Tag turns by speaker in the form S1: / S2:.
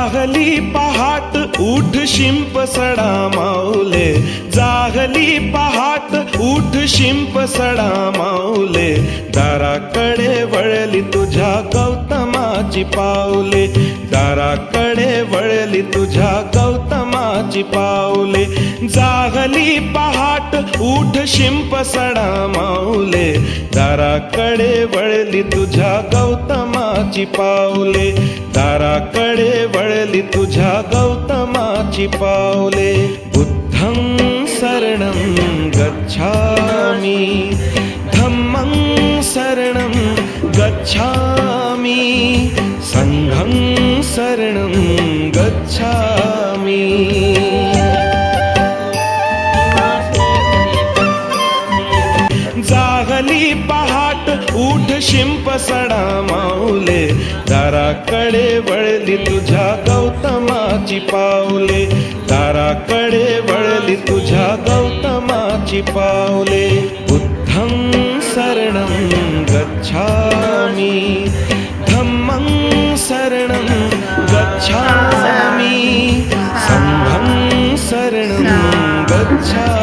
S1: जागली पहाट उठ शिंप सडा माऊले, जागली पहाट उठ शिंप सडा माऊले, दाराकडे वळली तुझ्या गौतमाची पाऊले, दाराकडे वळली तुझ्या गौतमाची पाऊले. जागली पहाट उठ शिंप सडा माऊले, दाराकडे वळली तुझ्या गौतमाची पाऊले, दाराकडे वळली तुझ्या गौतमाची पाऊले. बुद्धं शरणं गच्छामि, धम्मं शरणं गच्छामि, संघं शरणं गच्छामि. जागली पहाट उठ शिंप सडा माऊले, दाराकडे वळली तुझ्या गौतमाची पाऊले, दाराकडे वळली तुझ्या गौतमाची पाऊले. बुद्धं शरणं गच्छामि, धम्मं शरणं गच्छामि, संघं शरणं गच्छामि.